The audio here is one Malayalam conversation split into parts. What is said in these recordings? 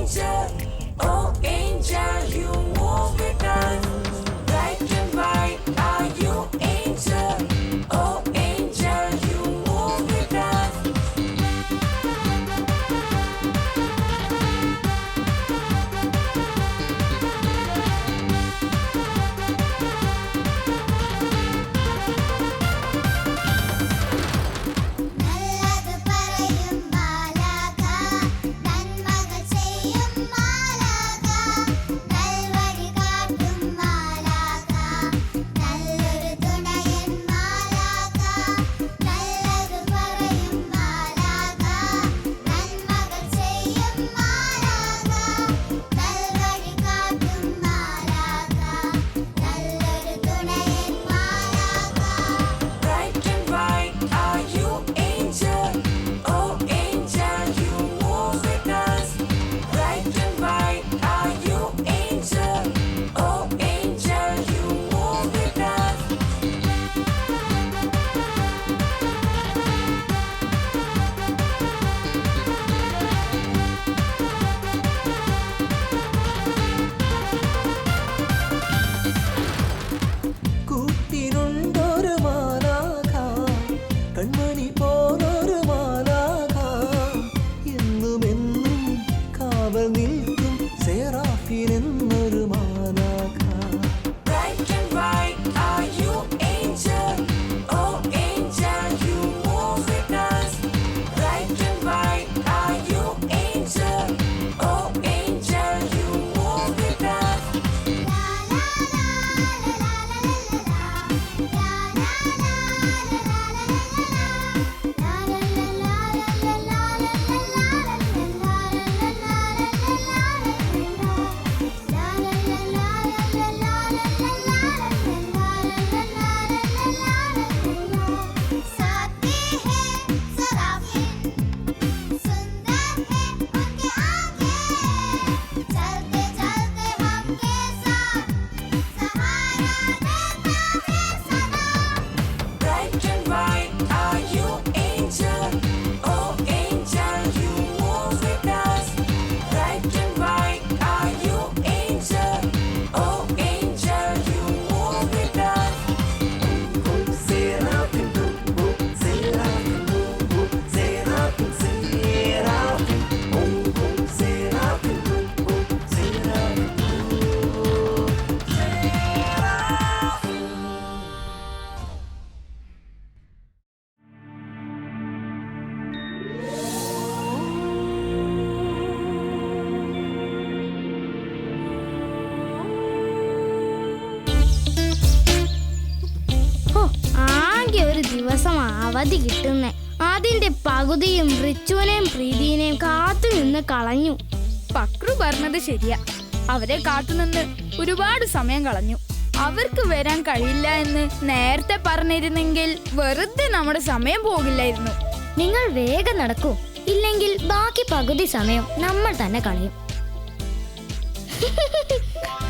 angel, oh angel, you move with us. Right and right, are you angel? Oh angel, you move with us. നല്ലത് പറയും മാലാഖ നന്മകൾ ചെയ്യും മാലാഖ നൽവഴി കാട്ടും മാലാഖ നല്ലൊരു തുണയൻ മാലാഖ നല്ലത് പറയും മാലാഖ നന്മകൾ ചെയ്യും മാലാഖ നൽവഴി കാട്ടും മാലാഖ നല്ലൊരു തുണയൻ മാലാഖ. Right and right, are you angel? Oh angel, you move with us. Right and right, are you angel? Oh angel, you move with us. കൂട്ടിനുണ്ടൊരു മാലാഖ കൺമണി പോലൊരു മാലാഖ എന്നുമെന്നും കാവൽ നിൽക്കും സെറാഫിനെന്നൊരു മാലാഖ. Right and right, are you angel? Oh angel, you move with us. Right and right, are you angel? Oh angel, you move with us. साथी है सराफिन सुंदर है उनके आगे चलते चलते हमके साथ सहारा देता है सदा. Right and right, are you angel? Oh angel, you move with us. Right and right, are you angel? Oh angel, you move with us. Serafin, Serafin, Serafin, Serafin, Serafin, ഹോ, ആകെ ഒരു ദിവസം അവധി കിട്ടുന്നേ അതിന്റെ പകുതിയും റിച്ചുവിനെയും പ്രീതിനെയും കാത്തു നിന്ന് കളഞ്ഞു. പക്രു പറഞ്ഞത് ശരിയാ. അവരെ കാത്തുനിന്ന് ഒരുപാട് സമയം കളഞ്ഞു. അവർക്ക് വരാൻ കഴിയില്ല എന്ന് നേരത്തെ പറഞ്ഞിരുന്നെങ്കിൽ വെറുതെ നമ്മുടെ സമയം പോകില്ലായിരുന്നു. നിങ്ങൾ വേഗം നടക്കൂ, ഇല്ലെങ്കിൽ ബാക്കി പകുതി സമയം നമ്മൾ തന്നെ കളയും.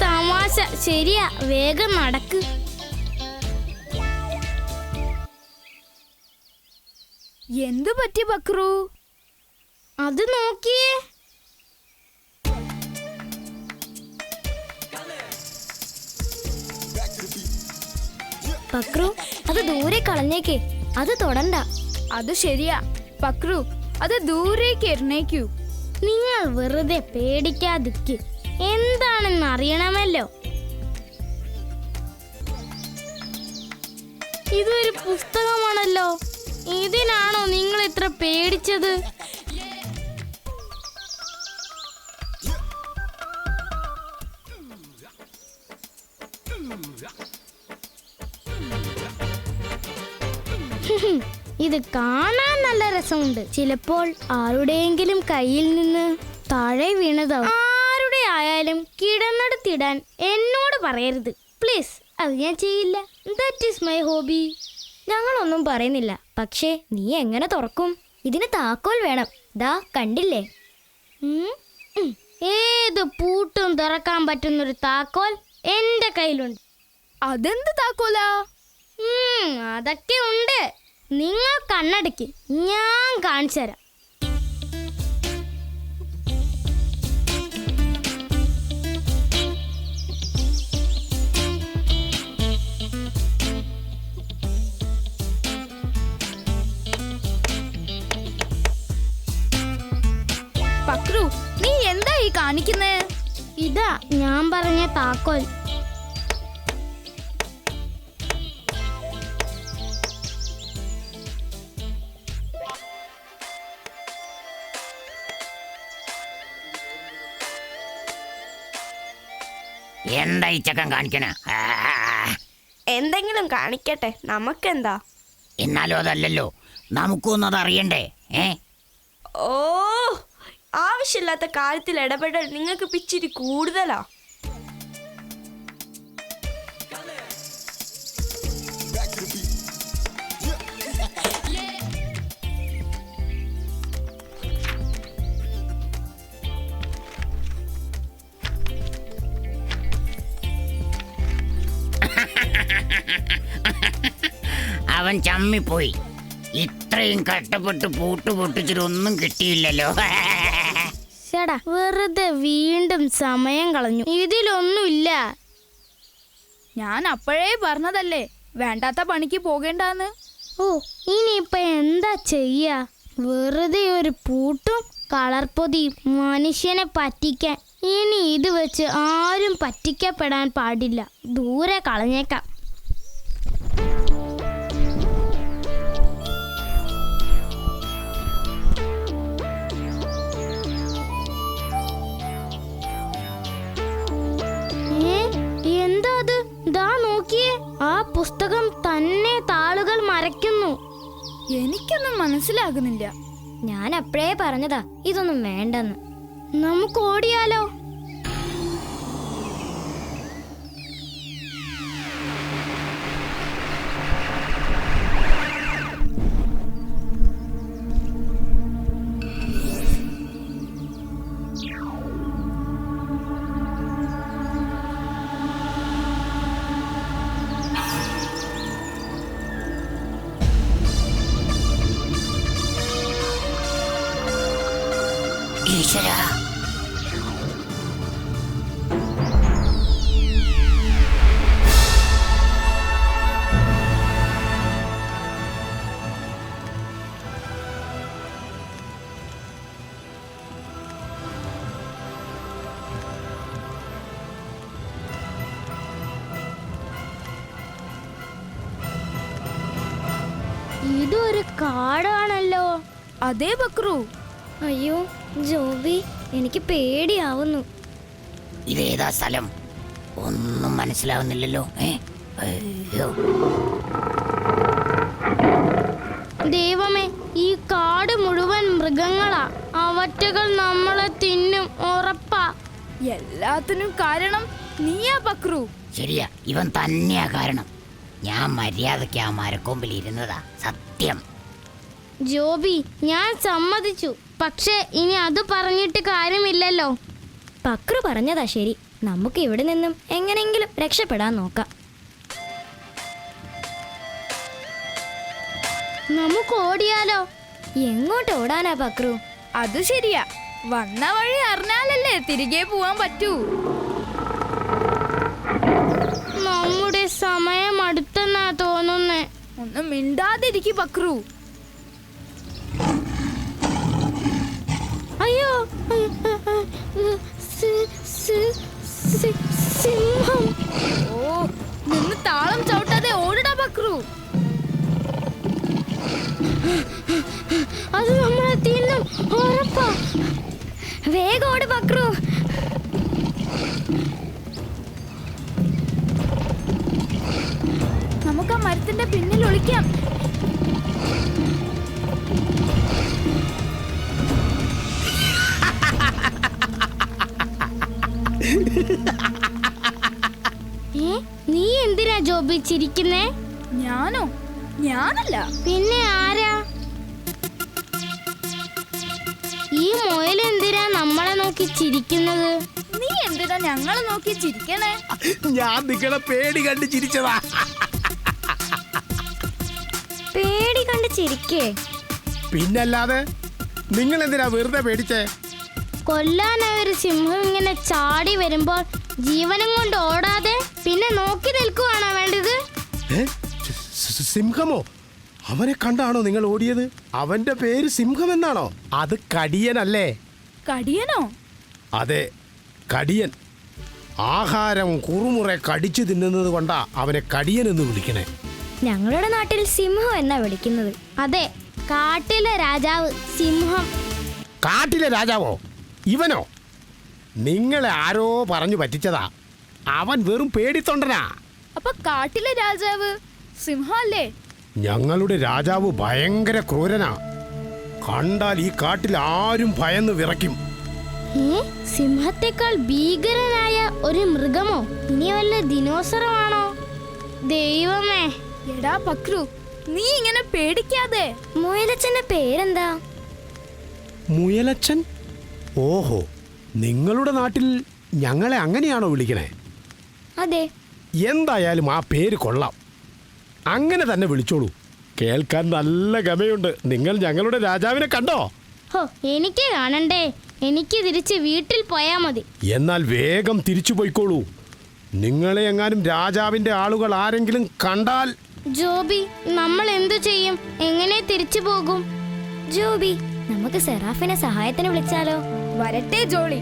തമാശ ശരിയാ, വേഗം നടക്ക്. എന്തു പറ്റി പക്രു? അത് നോക്കിയേ. പക്രു, അത് ദൂരെ കളഞ്ഞേക്കേ, അത് തൊടണ്ട. അത് ശരിയാ പക്രു, അത് ദൂരേക്ക് എറിഞ്ഞേക്കൂ. നിങ്ങൾ വെറുതെ പേടിക്കാതിരിക്ക്, എന്താണെന്ന് അറിയണമല്ലോ. ഇതൊരു പുസ്തകമാണല്ലോ, ഇതിനാണോ നിങ്ങൾ ഇത്ര പേടിച്ചത്? ഇത് കാണാൻ നല്ല രസമുണ്ട്. ചിലപ്പോൾ ആരുടെയെങ്കിലും കയ്യിൽ നിന്ന് താഴെ വീണതാവും. ആരുടെ ആയാലും കിടന്നെടുത്തിടാൻ എന്നോട് പറയരുത് പ്ലീസ്. അത് ഞാൻ ചെയ്യില്ല. That is my hobby. ഞങ്ങളൊന്നും പറയുന്നില്ല, പക്ഷേ നീ എങ്ങനെ തുറക്കും? ഇതിന് താക്കോൽ വേണം. ദാ കണ്ടില്ലേ? ഏത് പൂട്ടും തുറക്കാൻ പറ്റുന്നൊരു താക്കോൽ എന്റെ കയ്യിലുണ്ട്. അതെന്ത് താക്കോലാ? അതൊക്കെ ഉണ്ട്. നിങ്ങൾ കണ്ണടയ്ക്ക്, ഞാൻ കാണിച്ചു തരാം. കാണിക്കുന്നേ? ഇതാ ഞാൻ പറഞ്ഞ താക്കോൽ. എന്താ ഈ ചക്കൻ കാണിക്കണ? എന്തെങ്കിലും കാണിക്കട്ടെ, നമുക്കെന്താ? എന്നാലും അതല്ലല്ലോ, നമുക്കൊന്നും അത് അറിയണ്ടേ? ഓ, ആവശ്യമില്ലാത്ത കാര്യത്തിൽ ഇടപെടൽ നിങ്ങൾക്ക് പിച്ചിരി കൂടുതലാ. അവൻ ചമ്മിപ്പോയി. ഇത്രയും കഷ്ടപ്പെട്ട് പൂട്ട് പൊട്ടിച്ചിട്ടൊന്നും കിട്ടിയില്ലല്ലോ. ചേടാ, വെറുതെ വീണ്ടും സമയം കളഞ്ഞു. ഇതിലൊന്നുമില്ല. ഞാൻ അപ്പോഴേ പറഞ്ഞതല്ലേ വേണ്ടാത്ത പണിക്ക് പോകേണ്ടെന്ന്. ഓ, ഇനിയിപ്പൊ എന്താ ചെയ്യാ? വെറുതെ ഒരു പൂട്ടും കളർപ്പൊതിയും മനുഷ്യനെ പറ്റിക്കാൻ. ഇനി ഇത് വെച്ച് ആരും പറ്റിക്കപ്പെടാൻ പാടില്ല. ദൂരെ കളഞ്ഞേക്കാം. എന്താ അത്? ദാ നോക്കിയേ, ആ പുസ്തകം തന്നെ താളുകൾ മറയ്ക്കുന്നു. എനിക്കൊന്നും മനസ്സിലാകുന്നില്ല. ഞാൻ അപ്പോഴേ പറഞ്ഞതാ ഇതൊന്നും വേണ്ടെന്ന്. നമുക്ക് ഓടിയാലോ? ഈശ്വരാ, ഇതൊരു കാടാണല്ലോ. അതേ ബക്രു. അയ്യോ ജോബി, എനിക്ക് പേടിയാവുന്നു. ഇതേതാ സ്ഥലം? ഒന്നും മനസ്സിലാവുന്നില്ലല്ലോ. അയ്യോ, ദൈവമേ, ഈ കാട് മുഴുവൻ മൃഗങ്ങളാ. അവറ്റകൾ നമ്മളെ തിന്നും, ഉറപ്പാ. എല്ലാത്തിനും കാരണം നീയാ ബക്രു. ശരിയാ, ഇവൻ തന്നെയാ കാരണം. ഞാൻ മര്യാദയ്ക്ക് ആ മരക്കൊമ്പിൽ ഇരുന്നതാ, സത്യം. ജോബി, ഞാൻ സമ്മതിച്ചു. പക്ഷേ ഇനി അത് പറഞ്ഞിട്ട് കാര്യമില്ലല്ലോ. പക്രു പറഞ്ഞതാ ശരി. നമുക്ക് ഇവിടെ നിന്നും എങ്ങനെയെങ്കിലും രക്ഷപ്പെടാൻ നോക്കാം. നമുക്ക് ഓടിയാലോ? എങ്ങോട്ട് ഓടാനാ പക്രു? അത് ശരിയാ, വന്ന വഴി അറിഞ്ഞാലല്ലേ തിരികെ പോവാൻ പറ്റൂ. നമ്മുടെ സമയം അടുത്തെന്നാ തോന്നുന്നേ. ഒന്നും മിണ്ടാതിരിക്കും ബക്രു. അയ്യോ, സിംഹം. ഓ, നിന്ന് താളം ചവിട്ടാതെ ഓടിടാ ബക്രു. അത് നമ്മളെ തിന്നും, ഉറപ്പാ. വേഗം ഓട് പക്രു. നമുക്ക് ആ മരത്തിന്റെ പിന്നിൽ ഒളിക്കാം. നീ എന്തിനാ ജോബി ചിരിക്കുന്നേ? ഞാനോ? ഞാനല്ല. പിന്നെ ആരാ? ഈ മുയൽ എന്തിനാ നമ്മളെ നോക്കി ചിരിക്കുന്നത്? നീ എന്തിനാ ഞങ്ങളെ നോക്കി ചിരിക്കണേ? ഞാൻ നിങ്ങളെ പേടി കണ്ട് ചിരിച്ചതാ. പേടി കണ്ട് ചിരിക്കേ? പിന്നല്ലാതെ നിങ്ങൾ എന്തിനാ വെറുതെ പേടിച്ചേ? കൊല്ലാനായ ഒരു സിംഹം ഇങ്ങനെ ചാടി വരുമ്പോൾ ജീവനും കൊണ്ട് ഓടാതെ പിന്നെ നോക്കി നിൽക്കുവാണോ വേണ്ടത്? സിംഹമോ? അവനെ കണ്ടാണോ നിങ്ങൾ ഓടിയത്? അവന്റെ പേര് സിംഹം എന്നാണോ? അത് കടിയനല്ലേ? കടിയനോ? അതെ, കടിയൻ. ആഹാരം കുറുമുറെ കടിച്ചു തിന്നുന്നത് കൊണ്ടാ അവനെ കടിയൻ എന്ന് വിളിക്കണേ. ഞങ്ങളുടെ നാട്ടിൽ സിംഹം എന്നാ വിളിക്കുന്നത്. അതെ, കാട്ടിലെ രാജാവ് സിംഹം. കാട്ടിലെ രാജാവോ? ഇവനോ? നിങ്ങളെ ആരോ പറഞ്ഞു പറ്റിച്ചതാ. അവൻ വെറും പേടിത്തൊണ്ടനാ. അപ്പൊ കാട്ടിലെ രാജാവ് സിംഹം അല്ലേ? ഞങ്ങളുടെ രാജാവ് ഭയങ്കര ക്രൂരനാ. കണ്ടാൽ ഈ കാട്ടിൽ ആരും ഭയന്ന് വിറയ്ക്കും. സിംഹത്തെക്കാൾ ഭീകരനായ ഒരു മൃഗമോ? ഇനി വല്ല ദിനോസറമാണോ? ദൈവമേ! എടാ പക്രു, നീ ഇങ്ങനെ പേടിക്കാതെ. മുയലച്ചന്റെ പേരെന്താ? മുയലച്ചൻ? ഓഹോ, നിങ്ങളുടെ നാട്ടിൽ ഞങ്ങളെ അങ്ങനെയാണോ വിളിക്കണേ? അതെ. എന്തായാലും ആ പേര് കൊള്ളാം. അങ്ങനെ തന്നെ വിളിച്ചോളൂ. കേൾക്കാൻ നല്ല ഗമയുണ്ട്. നിങ്ങൾ ഞങ്ങളുടെ രാജാവിനെ കണ്ടോ? ഹോ, എനിക്ക് കാണണ്ടേ. എനിക്ക് തിരിച്ച് വീട്ടിൽ പോയാ മതി. എന്നാൽ വേഗം തിരിച്ചു പോയിക്കോളൂ. നിങ്ങളെ എങ്ങാനും രാജാവിന്റെ ആളുകൾ ആരെങ്കിലും കണ്ടാൽ... ജോബി, നമ്മൾ എന്തു ചെയ്യും? എങ്ങനെ തിരിച്ചു പോകും? ജോബി, നമുക്ക് സെറാഫിനെ സഹായത്തിന് വിളിച്ചാലോ? വരട്ടെ ജോളി,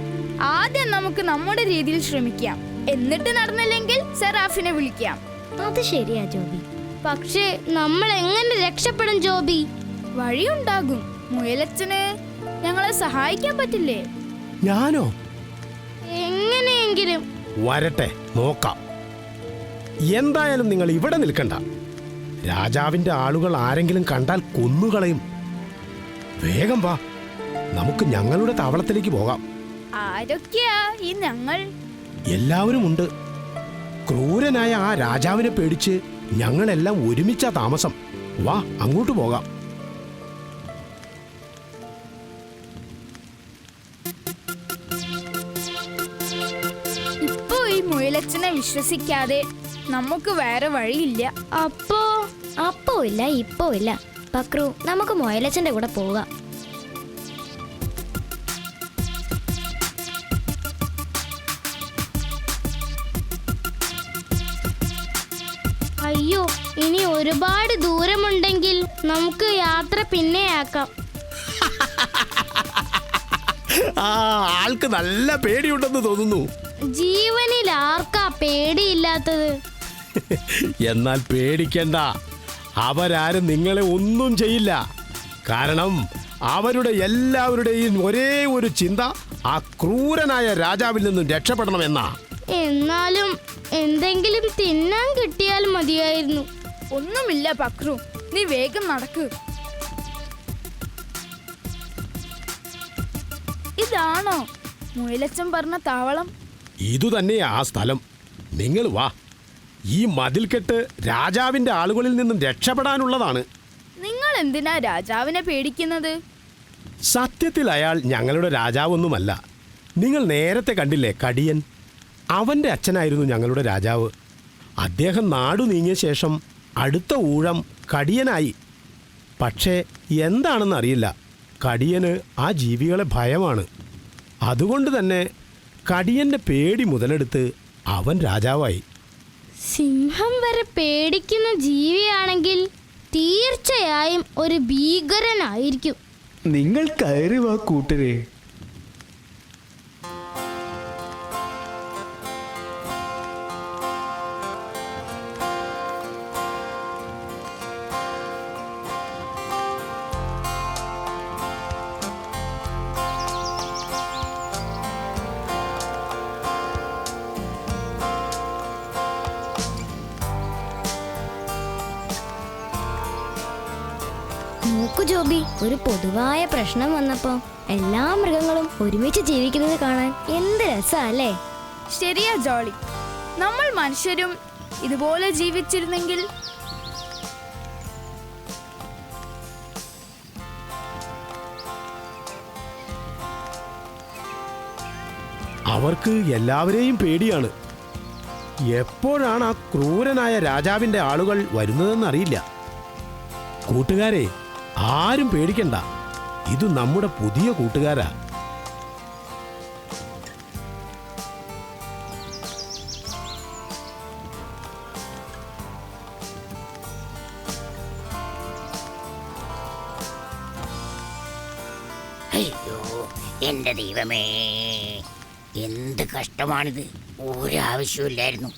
ആദ്യം നമുക്ക് നമ്മുടെ രീതിയിൽ ശ്രമിക്കാം. എന്നിട്ട് നടന്നില്ലെങ്കിൽ സെറാഫിനെ വിളിക്കാം. അത് ശരിയാ ജോബി. പക്ഷേ നമ്മൾ എങ്ങനെ രക്ഷപ്പെടും ജോബി? വഴിയുണ്ടാകും. മുയലച്ചന് ഞങ്ങളെ സഹായിക്കാൻ പറ്റില്ലേ? ഞാനോ? എങ്ങനെയെങ്കിലും. വരട്ടെ, നോക്കാം. എന്തായാലും നിങ്ങൾ ഇവിടെ നിൽക്കണ്ട. രാജാവിന്റെ ആളുകൾ ആരെങ്കിലും കണ്ടാൽ കൊന്നുകളയും. വേഗം വാ, നമുക്ക് ഞങ്ങളുടെ താവളത്തിലേക്ക് പോകാം. ആരൊക്കെയാ ഈ ഞങ്ങൾ? എല്ലാവരും ഉണ്ട്. ക്രൂരനായ ആ രാജാവിനെ പേടിച്ച് ഞങ്ങളെല്ലാം ഒരുമിച്ചാ താമസം. വാ, അങ്ങോട്ട് പോകാം. ഇപ്പൊ ഈ മുയലച്ചനെ വിശ്വസിക്കാതെ നമുക്ക് വേറെ വഴിയില്ല. അപ്പോ ഇല്ല, ഇപ്പോ ഇല്ല. പക്രു, നമുക്ക് മുയലച്ചന്റെ കൂടെ പോകാം. അയ്യോ, ഇനി ഒരുപാട് ദൂരമുണ്ടെങ്കിൽ നമുക്ക് യാത്ര പിന്നെയാക്കാം. ആ ആൾക്ക് നല്ല പേടിയുണ്ടെന്ന് തോന്നുന്നു. ജീവനിൽ ആർക്കാ പേടിയില്ലാത്തത്? എന്നാൽ പേടിക്കണ്ട, അവരാരും നിങ്ങളെ ഒന്നും ചെയ്യില്ല. കാരണം അവരുടെ എല്ലാവരുടെയും ഒരേ ഒരു ചിന്ത ആ ക്രൂരനായ രാജാവിൽ നിന്നും രക്ഷപ്പെടണമെന്നാ. എന്നാലും എന്തെങ്കിലും തിന്നാൻ കിട്ടിയാൽ മതിയായിരുന്നു. ഒന്നുമില്ല പക്രു, നീ വേഗം നടക്ക്. ഇതാണോ മുയലച്ചൻ പറഞ്ഞ താവളം? ഇതുതന്നെയാ ആ സ്ഥലം. നിങ്ങൾ വാ. ഈ മതിൽക്കെട്ട് രാജാവിന്റെ ആളുകളിൽ നിന്നും രക്ഷപ്പെടാനുള്ളതാണ്. നിങ്ങൾ എന്തിനാ രാജാവിനെ പേടിക്കുന്നത്? സത്യത്തിൽ അയാൾ ഞങ്ങളുടെ രാജാവൊന്നുമല്ല. നിങ്ങൾ നേരത്തെ കണ്ടില്ലേ കടിയൻ? അവന്റെ അച്ഛനായിരുന്നു ഞങ്ങളുടെ രാജാവ്. അദ്ദേഹം നാടു നീങ്ങിയ ശേഷം അടുത്ത ഊഴം കടിയനായി. പക്ഷേ എന്താണെന്നറിയില്ല, കടിയന് ആ ജീവികളെ ഭയമാണ്. അതുകൊണ്ട് തന്നെ കടിയന്റെ പേടി മുതലെടുത്ത് അവൻ രാജാവായി. സിംഹം വരെ പേടിക്കുന്ന ജീവിയാണെങ്കിൽ തീർച്ചയായും ഒരു ഭീകരനായിരിക്കും. നിങ്ങൾ കയറി വാ കൂട്ടരെ. നോക്കു ജോബി, ഒരു പൊതുവായ പ്രശ്നം വന്നപ്പോ എല്ലാ മൃഗങ്ങളും ഒരുമിച്ച് ജീവിക്കുന്നത് കാണാൻ എന്ത് രസമല്ലേ? ശരിയാ ജോളി, നമ്മൾ മനുഷ്യരും ഇതുപോലെ ജീവിച്ചിരുന്നെങ്കിൽ. അവർക്ക് എല്ലാവരെയും പേടിയാണ്. എപ്പോഴാണ് ആ ക്രൂരനായ രാജാവിന്റെ ആളുകൾ വരുന്നതെന്നറിയില്ല. കൂട്ടുകാരെ, ആരും പേടിക്കണ്ട. ഇത് നമ്മുടെ പുതിയ കൂട്ടുകാരാ. അയ്യോ, എന്റെ ദൈവമേ! എന്ത് കഷ്ടമാണിത്. ഒരു ആവശ്യമില്ലായിരുന്നു.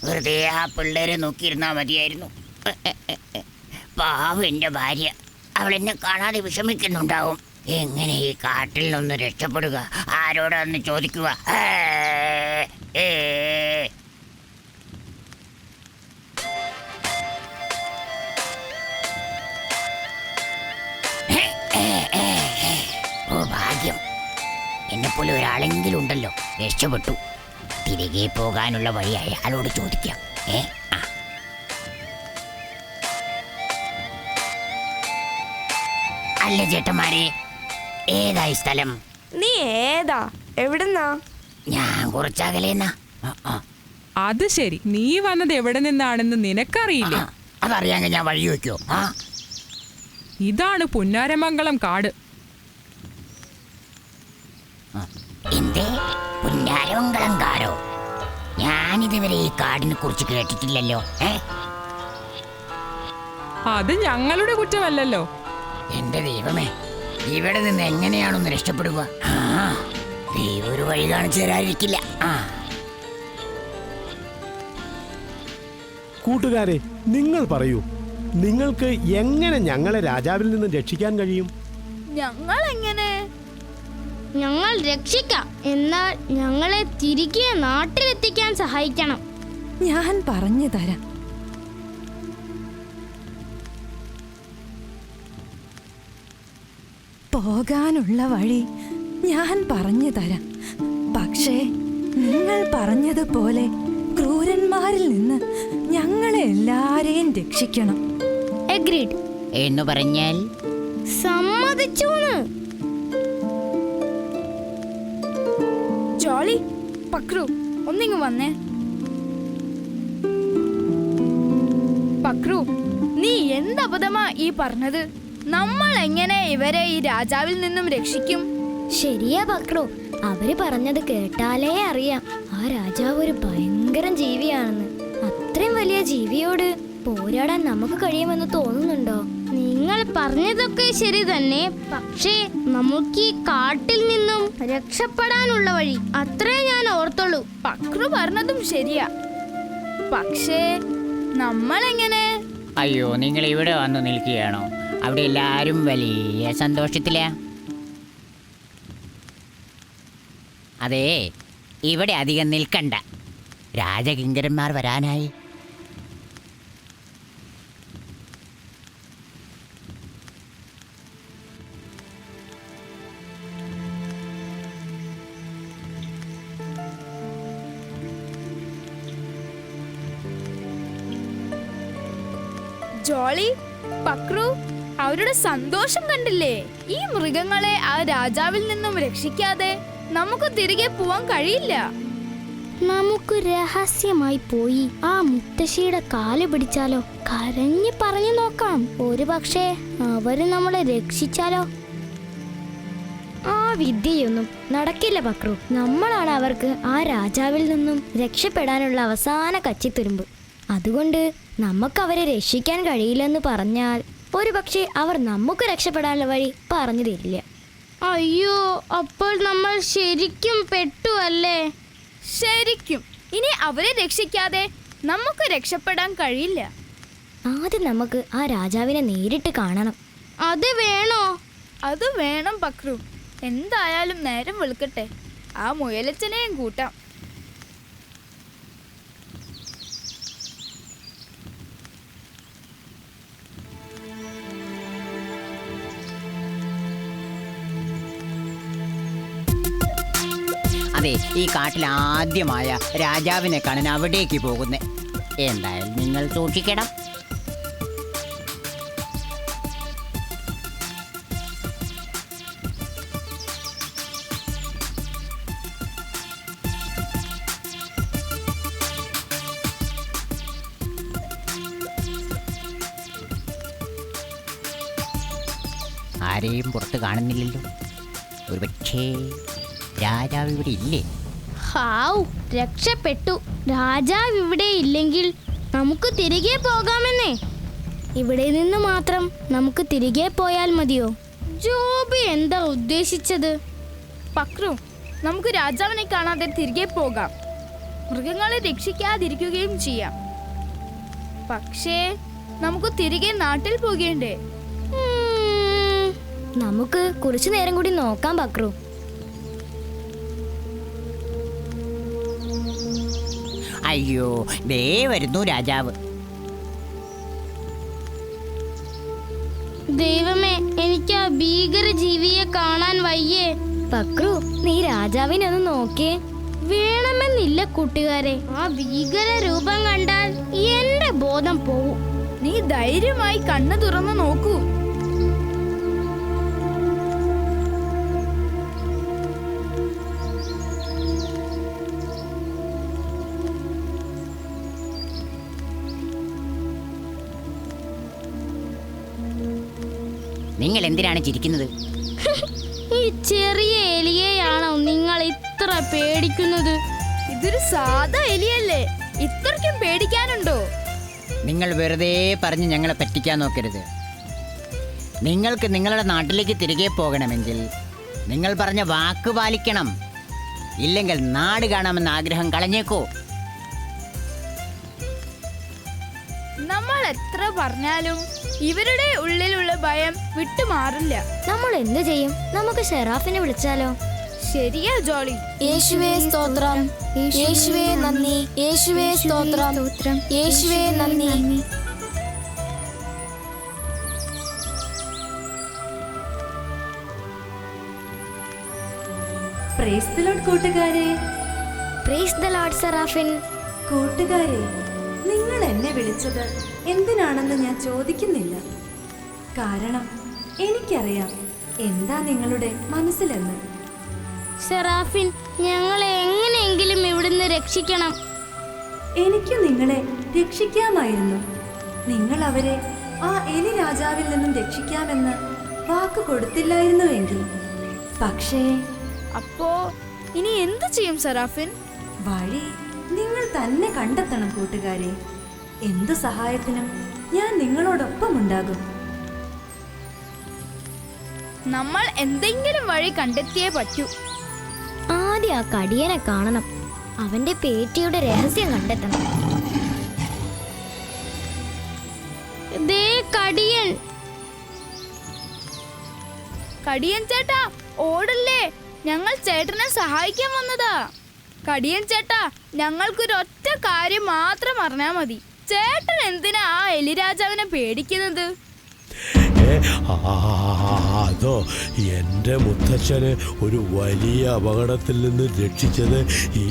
വെറുതെ ആ പിള്ളേരെ നോക്കിയിരുന്നാ മതിയായിരുന്നു. പാവം എൻ്റെ ഭാര്യ, അവൾ എന്നെ കാണാതെ വിഷമിക്കുന്നുണ്ടാവും. എങ്ങനെ ഈ കാട്ടിൽ നിന്ന് രക്ഷപ്പെടുക? ആരോടാന്ന് ചോദിക്കുക? ഓ ഭാഗ്യം, എന്നെപ്പോലെ ഒരാളെങ്കിലും ഉണ്ടല്ലോ. രക്ഷപ്പെട്ടു. തിരികെ പോകാനുള്ള വഴി അയാളോട് ചോദിക്കാം. അല്ല ചേട്ടന്മാരെ, ഏതായി സ്ഥലം? നീ ഏതാ? എവിടുന്നാ? ഞാൻ കുറച്ചകലേന്നാ. അത് ശരി, നീ വന്നത് എവിടെ നിന്നാണെന്ന് നിനക്കറിയില്ല. അതറിയാമെങ്കിൽ ഞാൻ വഴി വയ്ക്കോ? ഇതാണ് പുന്നാരമംഗലം കാട്. എന്തേ പുന്നാരമംഗലം കാടോ? ഞാനിതുവരെ ഈ കാടിനെ കുറിച്ച് കേട്ടിട്ടില്ലല്ലോ. അത് ഞങ്ങളുടെ കുറ്റമല്ലല്ലോ. എന്റെ ദൈവമേ, ഇവിടെ നിന്ന് എങ്ങനെയാണൊന്ന് രക്ഷപ്പെടുക? ദൈവം ഒരു വഴി കാണിച്ചു തരാതിരിക്കില്ല. കൂട്ടുകാരെ, നിങ്ങൾ പറയൂ, നിങ്ങൾക്ക് എങ്ങനെ ഞങ്ങളെ രാജാവിൽ നിന്ന് രക്ഷിക്കാൻ കഴിയും? ഞങ്ങൾ എങ്ങനെ? ഞങ്ങൾ രക്ഷിക്കാം, എന്നാൽ ഞങ്ങളെ തിരികെ നാട്ടിലെത്തിക്കാൻ സഹായിക്കണം. ഞാൻ പറഞ്ഞു തരാം. പോകാനുള്ള വഴി ഞാൻ പറഞ്ഞു തരാം. പക്ഷേ നിങ്ങൾ പറഞ്ഞതുപോലെ ക്രൂരന്മാരിൽ നിന്ന് ഞങ്ങളെ എല്ലാരെയും രക്ഷിക്കണം. എഗ്രീഡ് എന്ന് പറഞ്ഞാൽ സമ്മതിച്ചൂന്ന്. ജോളി, പക്രു, ഒന്നിങ്ങ് വന്നേ. പക്രു, നീ എന്തബദ്ധമാ ഈ പറഞ്ഞത്? നമ്മൾ എങ്ങനെ ഇവരെ ഈ രാജാവിൽ നിന്നും രക്ഷിക്കും? ശരിയാ പക്രു, അവര് പറഞ്ഞത് കേട്ടാലേ അറിയാം ആ രാജാവ് ഒരു ഭയങ്കരം ജീവിയാണെന്ന്. അത്രയും വലിയ ജീവിയോട് പോരാടാൻ നമുക്ക് കഴിയുമെന്ന് തോന്നുന്നുണ്ടോ? നിങ്ങൾ പറഞ്ഞതൊക്കെ ശരി തന്നെ, പക്ഷേ നമുക്ക് ഈ കാട്ടിൽ നിന്നും രക്ഷപ്പെടാനുള്ള വഴി അത്രേ ഞാൻ ഓർത്തുള്ളൂ. പക്രു പറഞ്ഞതും ശരിയാ, പക്ഷേ നമ്മളെങ്ങനെ? അയ്യോ, നിങ്ങൾ ഇവിടെ വന്ന് നിൽക്കുകയാണോ? അവിടെ എല്ലാവരും വലിയ സന്തോഷത്തിലാ. അതേ, ഇവിടെ അധികം നിൽക്കണ്ട, രാജകിങ്കരന്മാർ വരാനായി. ജോളി, പക്രു, അവരുടെ സന്തോഷം കണ്ടില്ലേ? ഈ മൃഗങ്ങളെ ആ രാജാവിൽ നിന്നും രക്ഷിക്കാതെ നമുക്ക് തിരികെ പോവാൻ കഴിയില്ല. നമുക്ക് രഹസ്യമായി പോയി ആ മുത്തശ്ശിയുടെ കാല് പിടിച്ചാലോ? കരഞ്ഞു പറഞ്ഞു നോക്കാം. ഒരു പക്ഷേ അവര് നമ്മളെ രക്ഷിച്ചാലോ? ആ വിദ്യയൊന്നും നടക്കില്ല പക്രു. നമ്മളാണ് അവർക്ക് ആ രാജാവിൽ നിന്നും രക്ഷപ്പെടാനുള്ള അവസാന കച്ചിത്തുരുമ്പ്. അതുകൊണ്ട് നമുക്ക് അവരെ രക്ഷിക്കാൻ കഴിയില്ലെന്ന് പറഞ്ഞാൽ ഒരു പക്ഷേ അവർ നമുക്ക് രക്ഷപ്പെടാനുള്ള വഴി പറഞ്ഞു തരില്ല. അയ്യോ, അപ്പോൾ നമ്മൾ ശരിക്കും പെട്ടു അല്ലേ? ശരിക്കും ഇനി അവരെ രക്ഷിക്കാതെ നമുക്ക് രക്ഷപ്പെടാൻ കഴിയില്ല. ആദ്യം നമുക്ക് ആ രാജാവിനെ നേരിട്ട് കാണണം. അത് വേണോ? അത് വേണം പക്രു. എന്തായാലും നേരം വെളുക്കട്ടെ, ആ മുയലച്ചനെയും കൂട്ടാം. അതെ, ഈ കാട്ടിൽ ആദ്യമായ രാജാവിനെ കാണാൻ അവിടേക്ക് പോകുന്നേ. എന്തായാലും നിങ്ങൾ സൂക്ഷിക്കണം. ആരെയും പുറത്ത് കാണുന്നില്ലല്ലോ. ഒരുപക്ഷേ രാജാവ് ഇവിടെ ഇല്ലേ? ഹാവ്, രക്ഷപ്പെട്ടു. രാജാവ് ഇവിടെ ഇല്ലെങ്കിൽ നമുക്ക് തിരികെ പോകാമെന്നേ. ഇവിടെ നിന്ന് മാത്രം നമുക്ക് തിരികെ പോയാൽ മതിയോ? ജോബി എന്താ ഉദ്ദേശിച്ചത്? പക്രു, നമുക്ക് രാജാവിനെ കാണാതെ തിരികെ പോകാം. മൃഗങ്ങളെ രക്ഷിക്കാതിരിക്കുകയും ചെയ്യാം. പക്ഷേ നമുക്ക് തിരികെ നാട്ടിൽ പോകേണ്ടേ? നമുക്ക് കുറച്ചു നേരം കൂടി നോക്കാം ബക്രു. അയ്യോ, ദേ വരുന്നു രാജാവ്. ദൈവമേ, എനിക്ക് ആ ഭീകര ജീവിയെ കാണാൻ വയ്യേ. ബക്രു, നീ രാജാവിനെ ഒന്ന് നോക്കിയേ. വേണമെന്നില്ല കൂട്ടുകാരെ, ആ ഭീകര രൂപം കണ്ടാൽ എന്റെ ബോധം പോവും. നീ ധൈര്യമായി കണ്ണു തുറന്നു നോക്കൂ. നിങ്ങൾ എന്തിനാണ് ചിരിക്കുന്നത്? ഈ ചെറിയ എലിയെയാണോ നിങ്ങൾ ഇത്ര പേടിക്കുന്നത്? ഇതൊരു സാധാ എലിയല്ലേ, ഇത്രയ്ക്കും പേടിക്കാനുണ്ടോ? നിങ്ങൾ വെറുതെ പറഞ്ഞ് ഞങ്ങളെ പറ്റിക്കാൻ നോക്കരുത്. നിങ്ങൾക്ക് നിങ്ങളുടെ നാട്ടിലേക്ക് തിരികെ പോകണമെങ്കിൽ നിങ്ങൾ പറഞ്ഞ വാക്ക് പാലിക്കണം. ഇല്ലെങ്കിൽ നാട് കാണാമെന്ന ആഗ്രഹം കളഞ്ഞേക്കോ. നമ്മൾ എത്ര പറഞ്ഞാലും ഇവരുടെ ഉള്ളിലുള്ള ഭയം വിട്ടുമാറില്ല. നമ്മൾ എന്ത് ചെയ്യും? നമുക്ക് ഷെറാഫിനെ വിളിച്ചാലോ? ശരിയാ ജോളി. യേശുവേ സ്തോത്രം, യേശുവേ നന്ദി, യേശുവേ സ്തോത്രം, യേശുവേ നന്ദി. പ്രൈസ് ദി ലോർഡ് കൂട്ടുകാരെ. Praise the Lord Serafin. കൂട്ടുകാരെ, നിങ്ങൾ എന്നെ വിളിച്ചത് എന്തിനാണെന്ന് ഞാൻ ചോദിക്കുന്നില്ല. കാരണം എനിക്കറിയാം എന്താ നിങ്ങളുടെ മനസ്സിലെന്ന്. സെറാഫിൻ, ഞങ്ങളെ എങ്ങനെയെങ്കിലും ഇവിടുന്ന് രക്ഷിക്കണം. എനിക്ക് നിങ്ങളെ രക്ഷിക്കാമായിരുന്നു. നിങ്ങൾ അവരെ ആ എലി രാജാവിൽ നിന്നും രക്ഷിക്കാമെന്ന് വാക്ക് കൊടുത്തില്ലായിരുന്നുവെങ്കിൽ. പക്ഷേ അപ്പോ ഇനി എന്ത് ചെയ്യും സെറാഫിൻ? വഴി നിങ്ങൾ തന്നെ കണ്ടെത്തണം കൂട്ടുകാരെ. എന്തു സഹായത്തിനും ഞാൻ നിങ്ങളോടൊപ്പം ഉണ്ടാകും. നമ്മൾ എന്തെങ്കിലും വഴി കണ്ടെത്തിയേ പറ്റൂ. ആദ്യം ആ കടിയനെ കാണണം. അവന്റെ പേറ്റിയുടെ രഹസ്യം കണ്ടെത്തണം. ദേ കടിയൻ. കടിയൻ ചേട്ടാ, ഓടല്ലേ, ഞങ്ങൾ ചേട്ടനെ സഹായിക്കാൻ വന്നതാ. കടിയൻ ചേട്ടാ, ഞങ്ങൾക്കൊരൊറ്റ കാര്യം മാത്രം അറിഞ്ഞാ മതി. ചേട്ടൻ എന്തിനാ ആ എലിരാജാവിനെ പേടിക്കുന്നത്? അതോ, എൻ്റെ മുത്തച്ഛന് ഒരു വലിയ അപകടത്തിൽ നിന്ന് രക്ഷിച്ചത് ഈ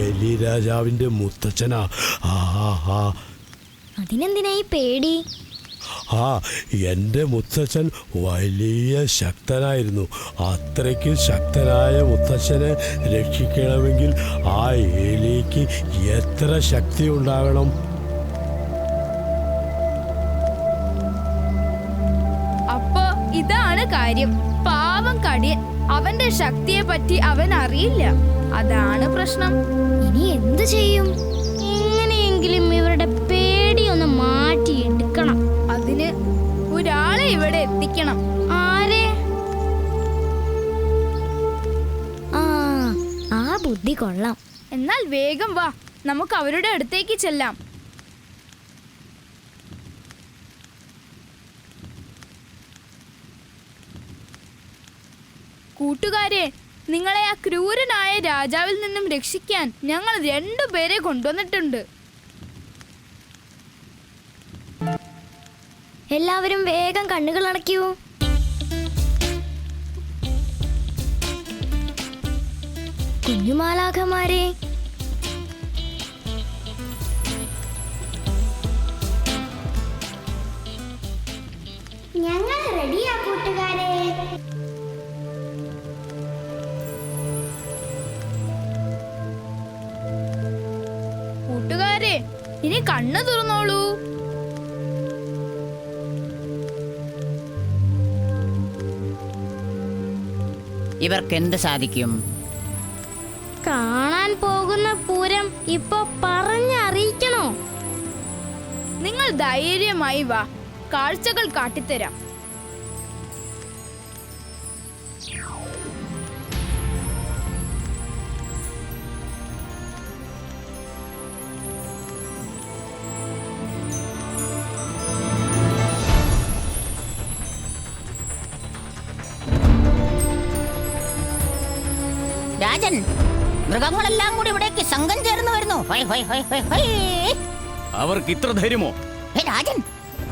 എലി രാജാവിൻ്റെ മുത്തച്ഛനാ. അതിനെന്തിനാ ഈ പേടി? എൻ്റെ മുത്തച്ഛൻ വലിയ ശക്തനായിരുന്നു. അത്രയ്ക്ക് ശക്തനായ മുത്തച്ഛനെ രക്ഷിക്കണമെങ്കിൽ ആ എലിക്ക് എത്ര ശക്തി ഉണ്ടാകണം? അപ്പോ ഇതാണ് കാര്യം. പാവം കടിയൻ, അവന്റെ ശക്തിയെ പറ്റി അവൻ അറിയില്ല. അതാണ് പ്രശ്നം. ഇനി എന്ത് ചെയ്യും? എങ്ങനെയെങ്കിലും ഇവരുടെ പേടിയൊന്ന് മാറ്റിയെടുക്കണം. അതിന് ഒരാളെ ഇവിടെ എത്തിക്കണം. ആരെ? ആ ബുദ്ധി കൊള്ളാം. എന്നാൽ വേഗം വാ, നമുക്ക് അവരുടെ അടുത്തേക്ക് ചെല്ലാം. കൂട്ടുകാരെ, നിങ്ങളെ ആ ക്രൂരനായ രാജാവിൽ നിന്നും രക്ഷിക്കാൻ ഞങ്ങൾ 2 പേരെ കൊണ്ടുവന്നിട്ടുണ്ട്. എല്ലാവരും വേഗം കണ്ണുകൾ അടയ്ക്കൂ. കുഞ്ഞുമാലാഖമാരെ, ഞങ്ങൾ റെഡിയാ കൂട്ടുകാരെ. കൂട്ടുകാരെ, ഇനി കണ്ണു തുറന്നോളൂ. ഇവർക്ക് എന്ത് സാധിക്കും? കാണാൻ പോകുന്ന പൂരം ഇപ്പൊ പറഞ്ഞറിയിക്കണോ? നിങ്ങൾ ധൈര്യമായി വാ, കാഴ്ചകൾ കാട്ടിത്തരാം. മൃഗങ്ങളെല്ലാം കൂടി ഇവിടേക്ക് സംഘം ചേർന്ന് വരുന്നു. അവർക്ക് ഇത്ര ധൈര്യമോ? രാജൻ,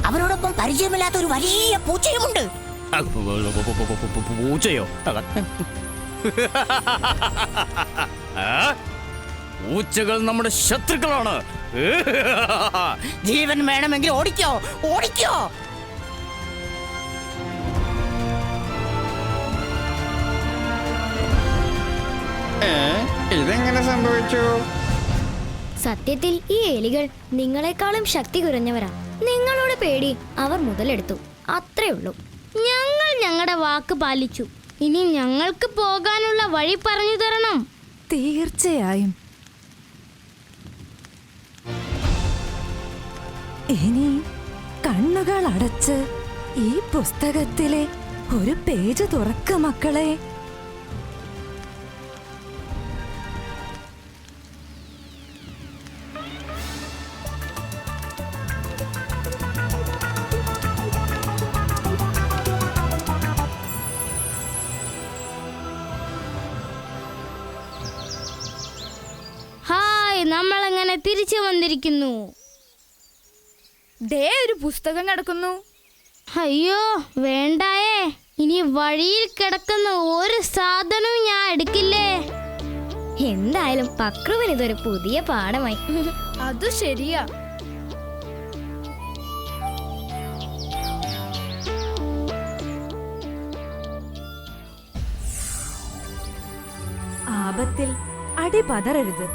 അവരോടൊപ്പം പരിചയമില്ലാത്ത ഒരു വലിയ പൂച്ചയുമുണ്ട്. പൂച്ചയോ? പൂച്ചകൾ നമ്മുടെ ശത്രുക്കളാണ്. ജീവൻ വേണമെങ്കിൽ ഓടിക്കോ, ഓടിക്കോ. ഇതെങ്ങനെ സംഭവിച്ചു? സത്യത്തിൽ ഈ എലികൾ നിങ്ങളെക്കാളും ശക്തി കുറഞ്ഞവരാ. നിങ്ങളോട് പേടി അവർ മുതലെടുത്തു, അത്രേ ഉള്ളൂ. ഞങ്ങൾ ഞങ്ങളുടെ വാക്ക് പാലിച്ചു. ഇനി ഞങ്ങൾക്ക് പോകാനുള്ള വഴി പറഞ്ഞു തരണം. തീർച്ചയായും. ഇനി കണ്ണുകൾ അടച്ച് ഈ പുസ്തകത്തിലെ ഒരു പേജ് തുറക്ക മക്കളെ. ഹായ്, നമ്മളങ്ങനെ തിരിച്ചു വന്നിരിക്കുന്നു. ദേ ഒരു പുസ്തകം കിടക്കുന്നു. അയ്യോ വേണ്ടായേ, ഇനി വഴിയിൽ കിടക്കുന്ന ഒരു സാധനവും ഞാൻ എടുക്കില്ലേ. എന്തായാലും പക്രുവിന് ഇതൊരു പുതിയ പാഠമായി. അത് ശരിയാ. ആപത്തിൽ അടി പതറരുത്.